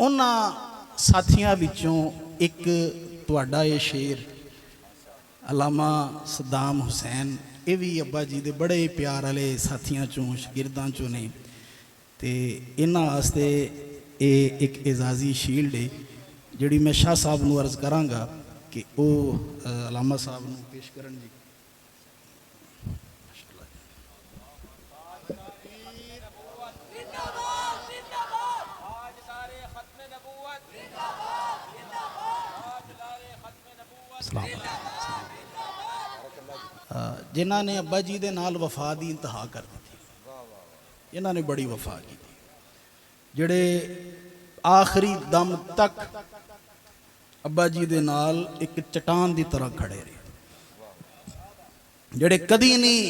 ਉਹਨਾਂ ਸਾਥੀਆਂ ਵਿੱਚੋਂ ਇੱਕ ਤੁਹਾਡਾ ਇਹ ਸ਼ੇਰ ਅਲਾਮਾ ਸਦਾਮ ਹੁਸੈਨ, ਇਹ ਵੀ ਅੱਬਾ ਜੀ ਦੇ ਬੜੇ ਪਿਆਰ ਵਾਲੇ ਸਾਥੀਆਂ ਚੋਂ ਸ਼ਾਗਿਰਦਾਂ ਚੋਂ ਨੇ, ਤੇ ਇਹਨਾਂ ਵਾਸਤੇ ਇਹ ਇੱਕ ਇਜ਼ਾਜ਼ੀ ਸ਼ੀਲਡ ਹੈ ਜਿਹੜੀ ਮੈਂ ਸ਼ਾਹ ਸਾਹਿਬ ਨੂੰ ਅਰਜ਼ ਕਰਾਂਗਾ کہ وہ علامہ صاحب نے پیش کرن جی. جنہاں نے ابا جی دے نال وفا دی انتہا کر دی تھی، انہاں نے بڑی وفا کی تھی، جڑے آخری دم تک ابا جی دے نال ایک چٹان دی طرح کھڑے رہے، جڑے کدی نہیں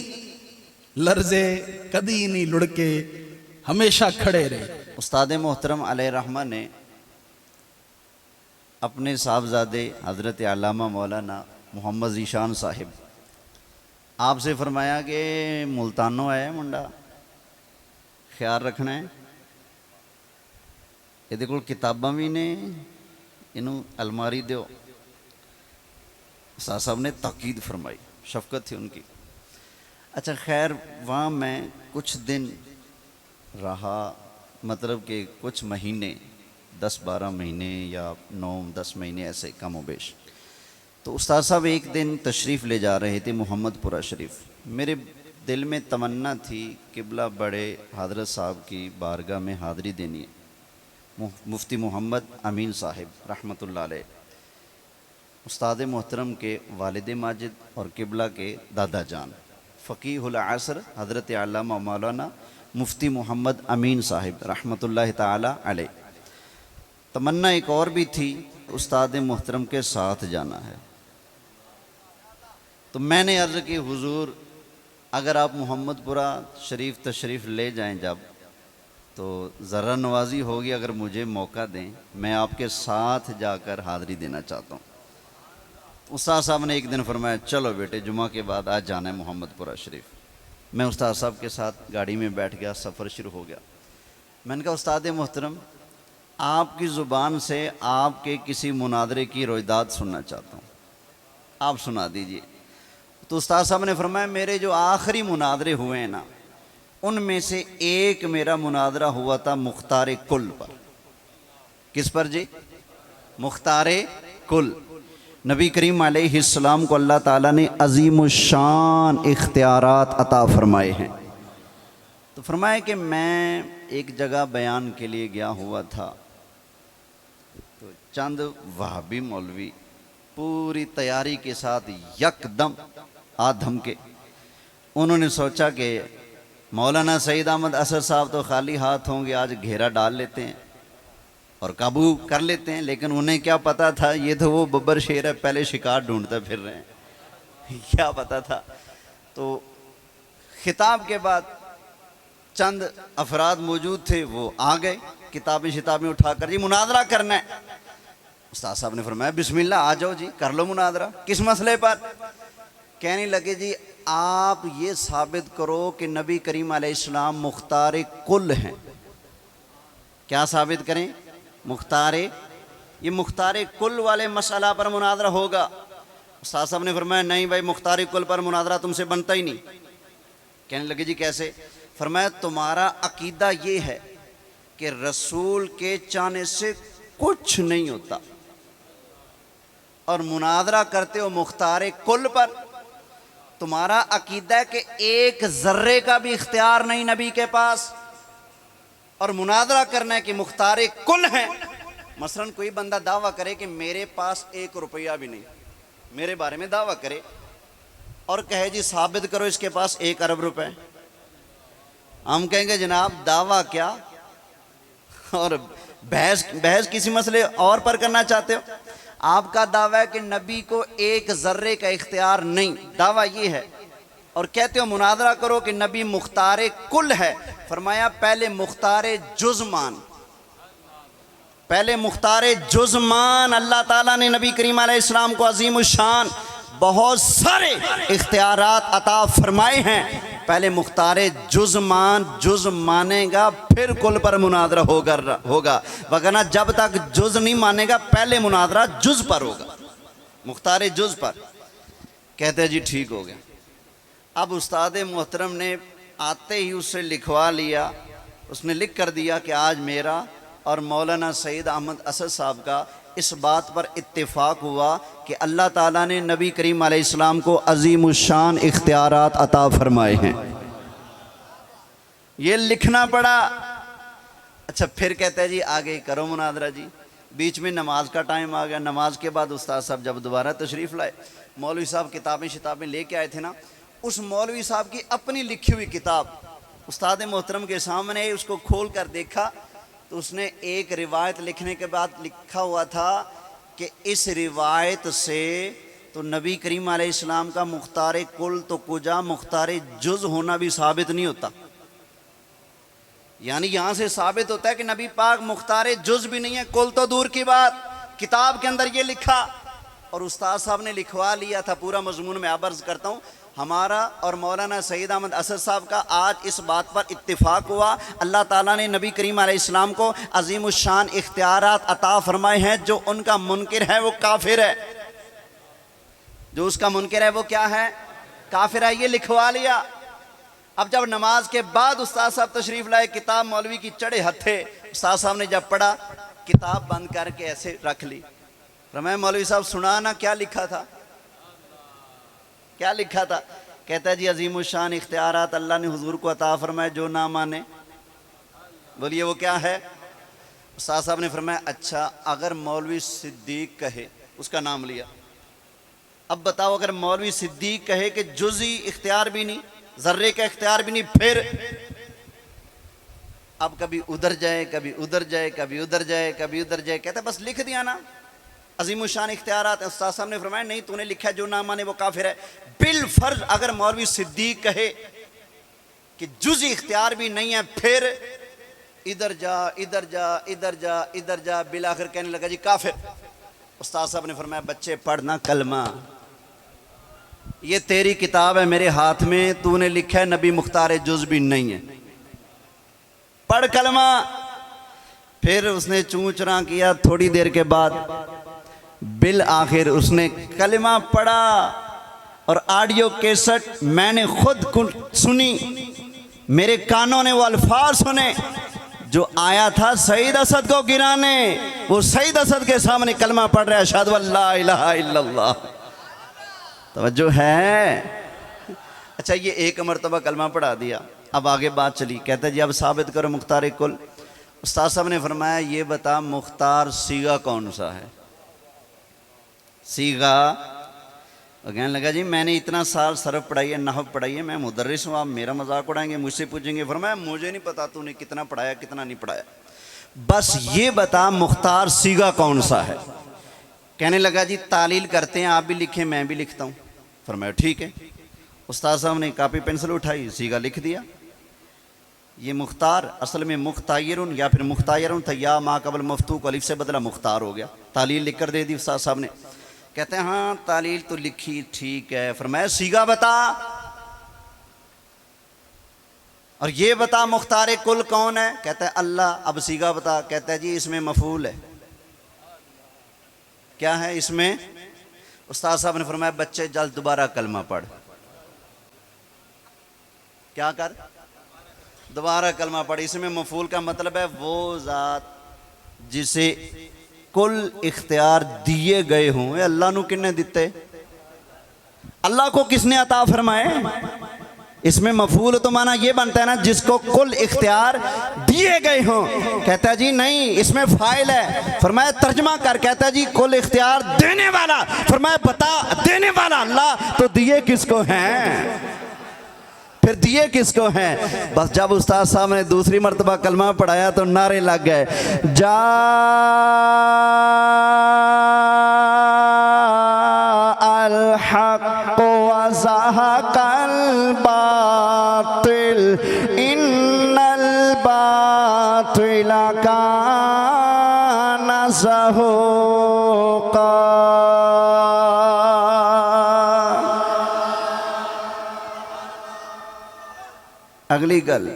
لرزے، کدی نہیں لڑکے، ہمیشہ کھڑے رہے. استاد محترم علیہ رحمہ نے اپنے صاحبزادے حضرت علامہ مولانا محمد ذیشان صاحب آپ سے فرمایا کہ ملتانوں ہے منڈا، خیال رکھنا ہے، یہ کول کتاباں بھی نے، انہوں الماری دیو. استاد صاحب نے تاکید فرمائی، شفقت تھی ان کی. اچھا خیر، وہاں میں کچھ دن رہا، مطلب کہ کچھ مہینے، 10-12 مہینے یا 9-10 مہینے ایسے کم و بیش. تو استاد صاحب ایک دن تشریف لے جا رہے تھے محمد پورہ شریف. میرے دل میں تمنا تھی قبلہ بڑے حضرت صاحب کی بارگاہ میں حاضری دینی ہے. مفتی محمد امین صاحب رحمۃ اللہ علیہ، استاد محترم کے والد ماجد اور قبلہ کے دادا جان، فقیہ العصر حضرت علامہ مولانا مفتی محمد امین صاحب رحمۃ اللہ تعالی علیہ. تمنا ایک اور بھی تھی، استاد محترم کے ساتھ جانا ہے. تو میں نے عرض کی حضور اگر آپ محمد پورہ شریف تشریف لے جائیں جب، تو ذرا نوازی ہوگی اگر مجھے موقع دیں، میں آپ کے ساتھ جا کر حاضری دینا چاہتا ہوں. استاد صاحب نے ایک دن فرمایا چلو بیٹے جمعہ کے بعد آج جانا ہے محمد پورہ شریف. میں استاد صاحب کے ساتھ گاڑی میں بیٹھ گیا، سفر شروع ہو گیا. میں نے کہا استاد محترم آپ کی زبان سے آپ کے کسی مناظرے کی رویداد سننا چاہتا ہوں، آپ سنا دیجئے. تو استاد صاحب نے فرمایا میرے جو آخری مناظرے ہوئے ہیں نا، ان میں سے ایک میرا مناظرہ ہوا تھا مختار کل پر. کس پر جی؟ مختار کل. نبی کریم علیہ السلام کو اللہ تعالیٰ نے عظیم الشان اختیارات عطا فرمائے ہیں. تو فرمایا کہ میں ایک جگہ بیان کے لیے گیا ہوا تھا، تو چند وہابی مولوی پوری تیاری کے ساتھ یکدم آدھم کے انہوں نے سوچا کہ مولانا سعید احمد اسد صاحب تو خالی ہاتھ ہوں گے، آج گھیرا ڈال لیتے ہیں اور قابو کر لیتے ہیں. لیکن انہیں کیا پتا تھا یہ تو وہ ببر شیر ہے، پہلے شکار ڈھونڈتے پھر رہے ہیں، کیا پتا تھا. تو خطاب کے بعد چند افراد موجود تھے، وہ آ گئے کتابیں شتابیں اٹھا کر، جی مناظرہ کرنا ہے. استاد صاحب نے فرمایا بسم اللہ آ جاؤ جی کر لو مناظرہ. کس مسئلے پر؟ کہنے لگے جی آپ یہ ثابت کرو کہ نبی کریم علیہ السلام مختار کل ہیں. کیا ثابت کریں؟ مختار، یہ مختار کل والے مسئلہ پر مناظرہ ہوگا. استاد صاحب نے فرمایا نہیں بھائی مختار کل پر مناظرہ تم سے بنتا ہی نہیں. کہنے لگے جی کیسے؟ فرمایا تمہارا عقیدہ یہ ہے کہ رسول کے چاہنے سے کچھ نہیں ہوتا اور مناظرہ کرتے ہو مختار کل پر. تمہارا عقیدہ ہے کہ ایک ذرے کا بھی اختیار نہیں نبی کے پاس، اور مناظرہ کرنا ہے کہ مختار کل ہیں. مثلا کوئی بندہ دعویٰ کرے کہ میرے پاس 1 روپیہ بھی نہیں، میرے بارے میں دعویٰ کرے اور کہے جی ثابت کرو اس کے پاس 1 ارب روپے. ہم کہیں گے جناب دعویٰ کیا، اور بحث کسی مسئلے اور پر کرنا چاہتے ہو. آپ کا دعویٰ ہے کہ نبی کو 1 ذرے کا اختیار نہیں، دعویٰ یہ ہے، اور کہتے ہو مناظرہ کرو کہ نبی مختار کل ہے. فرمایا پہلے مختار جز مان، پہلے مختار جز مان. اللہ تعالیٰ نے نبی کریم علیہ السلام کو عظیم الشان بہت سارے اختیارات عطا فرمائے ہیں. پہلے مختار جز مانے گا پھر کل پر مناظرہ ہوگا وگرنہ جب تک جز نہیں مانے گا پہلے مناظرہ جز پر ہوگا، مختار جز پر۔ کہتے ہیں جی ٹھیک ہو گیا۔ اب استاد محترم نے آتے ہی اس سے لکھوا لیا، اس نے لکھ کر دیا کہ آج میرا اور مولانا سعید احمد اسد صاحب کا اس بات پر اتفاق ہوا کہ اللہ تعالیٰ نے نبی کریم علیہ السلام کو عظیم الشان اختیارات عطا فرمائے ہیں۔ یہ لکھنا پڑا۔ اچھا پھر کہتے ہیں جی آگے کرو مناظرہ جی۔ بیچ میں نماز کا ٹائم آ گیا، نماز کے بعد استاد صاحب جب دوبارہ تشریف لائے، مولوی صاحب کتابیں لے کے آئے تھے نا، اس مولوی صاحب کی اپنی لکھی ہوئی کتاب استاد محترم کے سامنے اس کو کھول کر دیکھا تو اس نے ایک روایت لکھنے کے بعد لکھا ہوا تھا کہ اس روایت سے تو نبی کریم علیہ السلام کا مختار کل تو کجا مختار جز ہونا بھی ثابت نہیں ہوتا۔ یعنی یہاں سے ثابت ہوتا ہے کہ نبی پاک مختار جز بھی نہیں ہے، کل تو دور کی بات، کتاب کے اندر یہ لکھا اور استاد صاحب نے لکھوا لیا تھا۔ پورا مضمون میں عرض کرتا ہوں، ہمارا اور مولانا سعید احمد اسد صاحب کا آج اس بات پر اتفاق ہوا، اللہ تعالیٰ نے نبی کریم علیہ السلام کو عظیم الشان اختیارات عطا فرمائے ہیں۔ جو ان کا منکر ہے وہ کافر ہے، جو اس کا منکر ہے وہ کیا ہے؟ کافر ہے۔ یہ لکھوا لیا۔ اب جب نماز کے بعد استاد صاحب تشریف لائے، کتاب مولوی کی چڑھے ہتھے، استاد صاحب نے جب پڑھا کتاب بند کر کے ایسے رکھ لی۔ فرمایا مولوی صاحب سنا نا کیا لکھا تھا؟ کیا لکھا تھا؟ کہتا ہے جی عظیم الشان اختیارات اللہ نے حضور کو عطا فرمائے، جو نہ مانے بولیے وہ کیا ہے؟ استاد صاحب نے فرمایا اچھا اگر مولوی صدیق کہے، اس کا نام لیا، اب بتاؤ اگر مولوی صدیق کہے کہ جزئی اختیار بھی نہیں، ذرے کا اختیار بھی نہیں، پھر اب کبھی ادھر جائے کبھی ادھر جائے کبھی ادھر جائے کبھی ادھر جائے، کہتا ہے بس لکھ دیا نا عظیم الشان اختیارات۔ استاد صاحب نے فرمایا نہیں، تو نے لکھا جو نہ مانے وہ کافر ہے۔ بالفرض اگر مولوی صدیق کہے کہ جزئی اختیار بھی نہیں ہے، پھر ادھر جا ادھر جا ادھر جا ادھر جا، بالآخر کہنے لگا جی کافر۔ استاد صاحب نے فرمایا بچے پڑھنا کلمہ، یہ تیری کتاب ہے میرے ہاتھ میں، تو نے لکھا ہے نبی مختار جز بھی نہیں ہے، پڑھ کلمہ۔ پھر اس نے چوں چراں کیا، تھوڑی دیر کے بعد بالآخر اس نے کلمہ پڑھا اور آڈیو کیسٹ میں نے خود سنی، میرے کانوں نے وہ الفاظ سنے جو آیا تھا سعید اسد کو گرانے۔ وہ سعید اسد کے سامنے کلمہ پڑھ رہا ہے، اشہدو ان لا الہ الا اللہ۔ توجہ ہے؟ اچھا یہ ایک مرتبہ کلمہ پڑھا دیا، اب آگے بات چلی، کہتا ہے جی اب ثابت کرو مختار کل۔ استاد صاحب نے فرمایا یہ بتا مختار سیغہ کون سا ہے؟ سیغہ کہنے لگا جی میں نے اتنا سال صرف پڑھائی ہے، نحو پڑھائی ہے، میں مدرس ہوں، آپ میرا مذاق اڑائیں گے، مجھ سے پوچھیں گے؟ فرمایا مجھے نہیں پتا تو نے کتنا پڑھایا کتنا نہیں پڑھایا، بس یہ بتا مختار سیغہ کون سا ہے؟ کہنے لگا جی تعلیل کرتے ہیں، آپ بھی لکھیں میں بھی لکھتا ہوں۔ فرمایا ٹھیک ہے۔ استاد صاحب نے کاپی پینسل اٹھائی، سیغہ لکھ دیا۔ یہ مختار اصل میں مختایرن یا پھر مختایرن تھا، یا ما قبل مفتوح کو الف سے بدلا مختار ہو گیا، تعلیل لکھ کر دے دی استاد صاحب نے۔ کہتے ہیں ہاں تعلیل تو لکھی ٹھیک ہے، فرمایا سیغہ بتا اور یہ بتا مختار کل کون ہے؟ کہتا ہے اللہ۔ اب سیغہ بتا، کہتا ہے جی اس میں مفعول ہے۔ کیا ہے اس میں؟ استاد صاحب نے فرمایا بچے جلد دوبارہ کلمہ پڑھ۔ کیا کر؟ دوبارہ کلمہ پڑھ۔ اس میں مفعول کا مطلب ہے وہ ذات جسے کل اختیار دیے گئے ہوں۔ اے اللہ نو کن نے دیتے؟ اللہ کو کس نے عطا فرمائے؟ اس میں مفعول تو معنی یہ بنتا ہے نا جس کو کل اختیار دیے گئے ہوں۔ کہتا ہے جی نہیں اس میں فاعل ہے۔ فرمایا ترجمہ کر۔ کہتا ہے جی کل اختیار دینے والا۔ فرمایا بتا دینے والا اللہ، تو دیے کس کو ہیں؟ پھر دیے کس کو ہیں؟ بس جب استاد صاحب نے دوسری مرتبہ کلمہ پڑھایا تو نعرے لگ گئے، جاء الحق وزهق الباطل ان الباطل كان زهوقا۔ اگلی گل،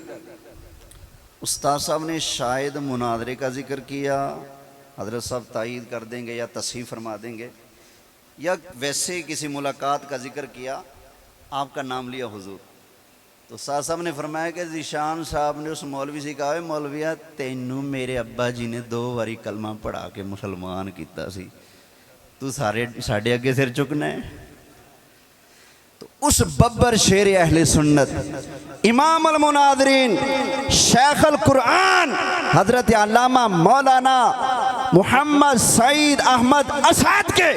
استاد صاحب نے شاید مناظرے کا ذکر کیا، حضرت صاحب تائید کر دیں گے یا تصحیح فرما دیں گے، یا ویسے کسی ملاقات کا ذکر کیا، آپ کا نام لیا حضور، تو استاد صاحب نے فرمایا کہ ذیشان صاحب نے اس مولوی سے کہا، مولویا تینوں میرے ابا جی نے 2 باری کلمہ پڑھا کے مسلمان کیتا سی، تو ساڑھے اگے سر چکنا ہے۔ تو اس ببر شیر اہل سنت، امام المناظرین، شیخ القرآن، حضرت علامہ مولانا محمد سعید احمد اسعد کے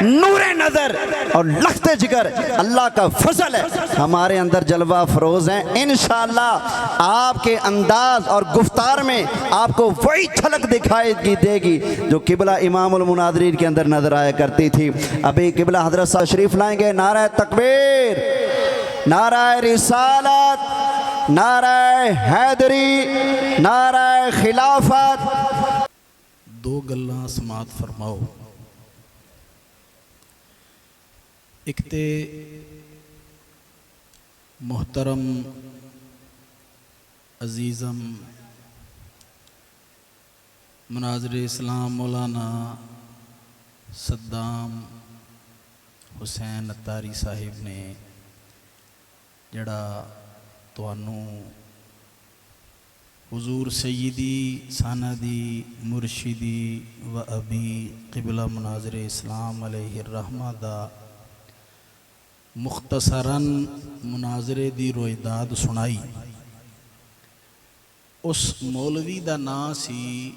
نور نظر اور لخت جگر اللہ کا فضل ہے، ہمارے اندر جلوہ افروز ہیں۔ انشاءاللہ آپ کے انداز اور گفتار میں آپ کو وہی جھلک دکھائی دے گی جو قبلہ امام المناظرین کے اندر نظر آیا کرتی تھی۔ ابھی قبلہ حضرت صاحب شریف لائیں گے، نعرہ تکبیر، نعرہ رسالت، نعرہ حیدری، نعرہ خلافت۔ 2 گلاں سماعت فرماؤ۔ ایک تے محترم عزیزم مناظر اسلام مولانا صدام حسین اتاری صاحب نے جڑا توانوں حضور سیدی ساندی مرشدی و ابی قبلہ مناظر اسلام علیہ الرحمہ دا مختصراً مناظرے دی رویداد سنائی، اس مولوی دا نام سی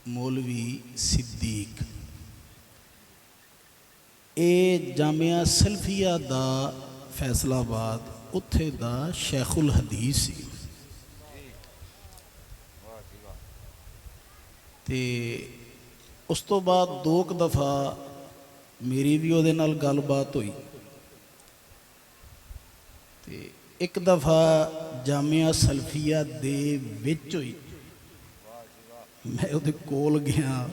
مولوی صدیق۔ اے جامعہ سلفیہ دا فیصل آباد اتھے دا شیخ الحدیث سی، تے اس تو بعد 2 دفعہ میری بھی وہ نال گل بات ہوئی، تے ایک دفعہ جامعہ سلفیہ دے وچ ہوئی، میں وہ کول گیا،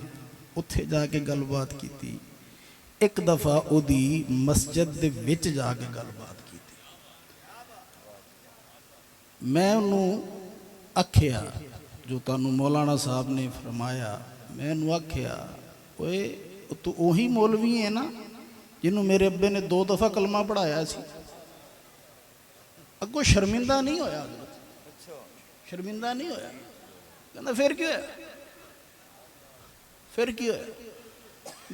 اتھے جا کے گل بات کی، ایک دفعہ وہ مسجد دے وچ جا کے گل بات کی۔ میں انہوں آکھیا جو تانوں مولانا صاحب نے فرمایا، میں انہوں آکھیا اوے تو وہی مولوی ہے نا جنہوں میرے ابے نے 2 دفعہ کلمہ پڑھایا سی؟ اگوں شرمندہ نہیں ہویا، شرمندہ نہیں ہویا، کہنا پھر کیوں ہے، پھر کیوں ہے؟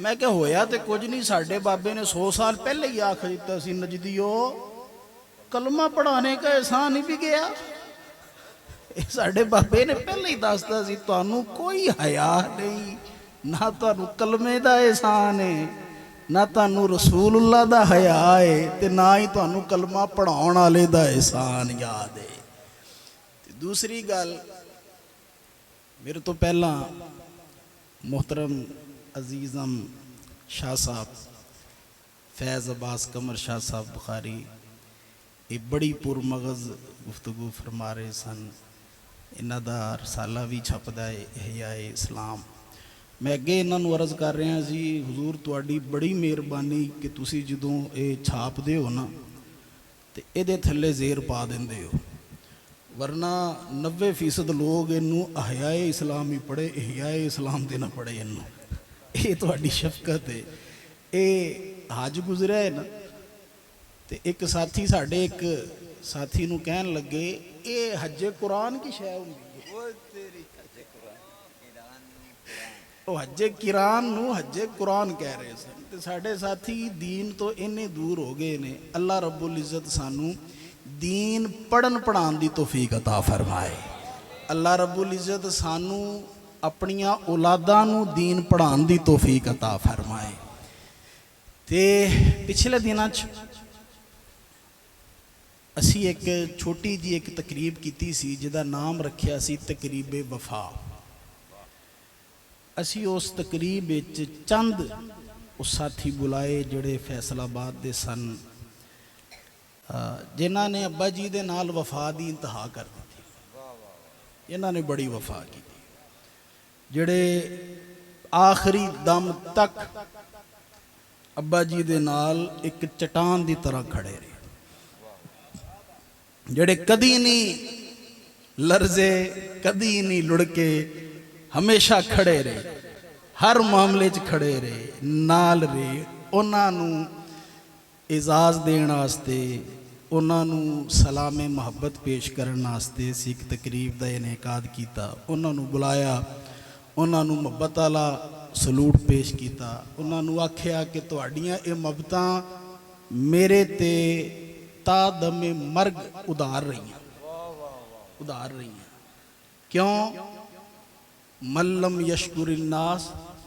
میں کہ ہویا تے کچھ نہیں، ساڑھے بابے نے 100 سال پہلے ہی آکھ دیتا سی، نجدیو کلمہ پڑھانے کا احسان ہی بھی گیا، ساڑھے بابے نے پہلے ہی دستا سی تانوں کوئی حیا نہیں، نہ تانوں کلمے دا احسان ہے، نہ تانوں رسول اللہ دا حیا ہے، تے نہ ہی تانوں کلمہ پڑھاؤن والے دا احسان یاد ہے۔ دوسری گل، میرے تو پہلا محترم عزیزم شاہ صاحب فیض عباس قمر شاہ صاحب بخاری یہ بڑی پرمغز گفتگو فرما رہے سن، انہاں دا رسالہ بھی چھپدا ہے احیاء اسلام۔ میں اگے انہاں نوں عرض کر رہا جی حضور تواڈی بڑی مہربانی کہ تسی جدوں اے چھاپ دے ہو نا تے اے دے تھلے زیر پا دیندے ہو، ورنہ 90% لوگ انہوں احیاء اسلام ہی پڑھے، احیاء اسلام دے نہ پڑھے انہوں۔ اے تواڈی شفقت ہے۔ اے حج گزرا ہے نا تے ایک ساتھی ساڈے ایک ساتھی نوں کہن لگے اے حج قرآن کی شے ہوندی ہے، وہ حج قرآن نو حج قرآن کہہ رہے سن، تے ساڈے ساتھی دین تو انہیں دور ہو گئے نے۔ اللہ رب العزت سانوں دین پڑھن پڑھان دی توفیق عطا فرمائے، اللہ رب العزت سانوں اپنیاں اولاداں نو دین پڑھان دی توفیق عطا فرمائے۔ تے پچھلے دناں اسی ایک چھوٹی جی ایک تقریب کیتی سی جدا نام رکھیا سی تقریب وفا۔ اسی اس تقریب وچ چند اس ساتھی بلائے جڑے فیصل آباد دے سن، جنہاں نے ابا جی دے نال وفا دی انتہا کر دی تھی، انہاں نے بڑی وفا کی تھی، جڑے آخری دم تک ابا جی دے نال ایک چٹان دی طرح کھڑے رہے۔ ਜਿਹੜੇ ਕਦੀ ਨਹੀਂ ਲਰਜ਼ੇ, ਕਦੀ ਨਹੀਂ ਲੁੜਕੇ, ਹਮੇਸ਼ਾ ਖੜੇ ਰਹੇ, ਹਰ ਮਾਮਲੇ 'ਚ ਖੜੇ ਰਹੇ, ਨਾਲ ਰਹੇ। ਉਹਨਾਂ ਨੂੰ ਇਜਾਜ਼ ਦੇਣ ਵਾਸਤੇ, ਉਹਨਾਂ ਨੂੰ ਸਲਾਮੇ ਮੁਹੱਬਤ ਪੇਸ਼ ਕਰਨ ਵਾਸਤੇ ਅਸੀਂ ਇੱਕ ਤਕਰੀਬ ਦਾ ਇਨੇਕਾਦ ਕੀਤਾ। ਉਹਨਾਂ ਨੂੰ ਬੁਲਾਇਆ, ਉਹਨਾਂ ਨੂੰ ਮੁਹੱਬਤ ਵਾਲਾ ਸਲੂਟ ਪੇਸ਼ ਕੀਤਾ। ਉਹਨਾਂ ਨੂੰ ਆਖਿਆ ਕਿ ਤੁਹਾਡੀਆਂ ਇਹ ਮੁਹੱਬਤਾਂ ਮੇਰੇ ਤੇ ਤਾ ਦਮੇ ਮਰਗ ਉਧਾਰ ਰਹੀਆਂ, ਉਧਾਰ ਰਹੀਆਂ। ਕਿਉਂ? ਮੱਲਮ ਯਸ਼ਕੁਰਿਨਾਸ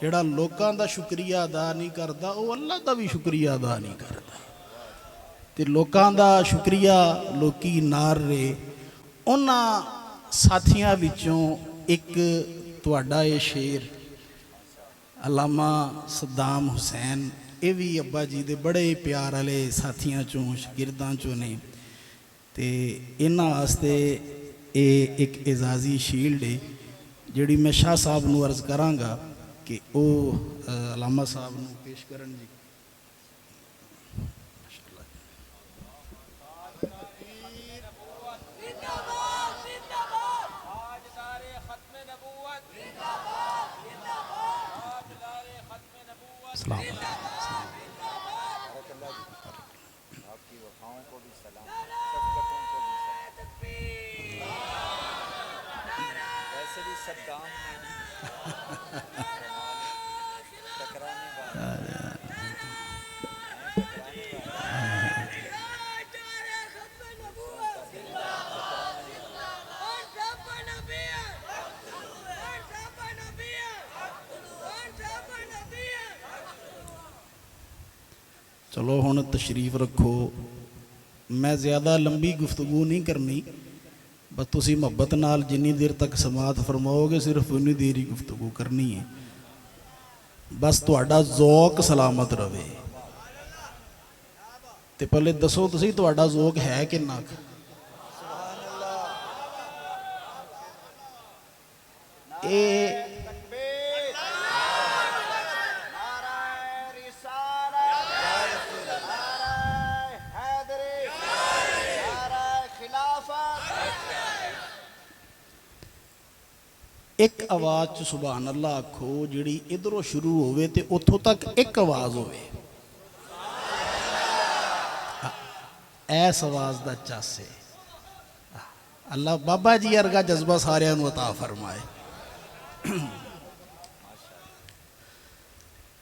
ਜਿਹੜਾ ਲੋਕਾਂ ਦਾ ਸ਼ੁਕਰੀਆ ਅਦਾ ਨਹੀਂ ਕਰਦਾ, ਉਹ ਅੱਲਾ ਦਾ ਵੀ ਸ਼ੁਕਰੀਆ ਅਦਾ ਨਹੀਂ ਕਰਦਾ। ਤੇ ਲੋਕਾਂ ਦਾ ਸ਼ੁਕਰੀਆ ਲੋਕੀ ਨਾਰ ਰਹੇ। ਉਹਨਾਂ ਸਾਥੀਆਂ ਵਿੱਚੋਂ ਇੱਕ ਤੁਹਾਡਾ ਇਹ ਸ਼ੇਰ ਅਲਾਮਾ ਸਦਾਮ ਹੁਸੈਨ, ਇਹ ਵੀ ਅੱਬਾ ਜੀ ਦੇ ਬੜੇ ਪਿਆਰ ਵਾਲੇ ਸਾਥੀਆਂ ਚੋਂ, ਸ਼ਾਗਿਰਦਾਂ ਚੋਂ ਨੇ। ਤੇ ਇਹਨਾਂ ਵਾਸਤੇ ਇਹ ਇੱਕ ਇਜ਼ਾਜ਼ੀ ਸ਼ੀਲਡ ਹੈ ਜਿਹੜੀ ਮੈਂ ਸ਼ਾਹ ਸਾਹਿਬ ਨੂੰ ਅਰਜ਼ ਕਰਾਂਗਾ ਕਿ ਉਹ ਅਲਾਮਾ ਸਾਹਿਬ ਨੂੰ ਪੇਸ਼ ਕਰਨ ਜੀ। السلام علیکم۔ آپ کی وفاؤں کو بھی سلام، شفقتوں کو بھی سلام۔ ویسے بھی صدام نے ٹکرانے والا ਚਲੋ ਹੁਣ ਤਸ਼ਰੀਫ ਰੱਖੋ। ਮੈਂ ਜ਼ਿਆਦਾ ਲੰਬੀ ਗੁਫ਼ਤਗੂ ਨਹੀਂ ਕਰਨੀ, ਬਸ ਤੁਸੀਂ ਮੁਹੱਬਤ ਨਾਲ ਜਿੰਨੀ ਦੇਰ ਤੱਕ ਸਮਾਤ ਫਰਮਾਓਗੇ ਸਿਰਫ ਉਨੀ ਦੇਰ ਹੀ ਗੁਫ਼ਤਗੂ ਕਰਨੀ ਹੈ। ਬਸ ਤੁਹਾਡਾ ਜ਼ੌਕ ਸਲਾਮਤ ਰਵੇ। ਤੇ ਪਹਿਲੇ ਦੱਸੋ ਤੁਸੀਂ ਤੁਹਾਡਾ ਜ਼ੌਕ ਹੈ ਕਿੰਨਾ ਕੁ? ਇਹ ਇੱਕ ਆਵਾਜ਼ 'ਚ ਸੁਭਾਨ ਅੱਲਾ ਆਖੋ, ਜਿਹੜੀ ਇਧਰੋਂ ਸ਼ੁਰੂ ਹੋਵੇ ਤੇ ਉੱਥੋਂ ਤੱਕ ਇੱਕ ਆਵਾਜ਼ ਹੋਵੇ। ਐਸ ਆਵਾਜ਼ ਦਾ ਚਾਸੇ ਅੱਲਾ ਬਾਬਾ ਜੀ ਵਰਗਾ ਜਜ਼ਬਾ ਸਾਰਿਆਂ ਨੂੰ ਅਤਾ ਫਰਮਾਏ।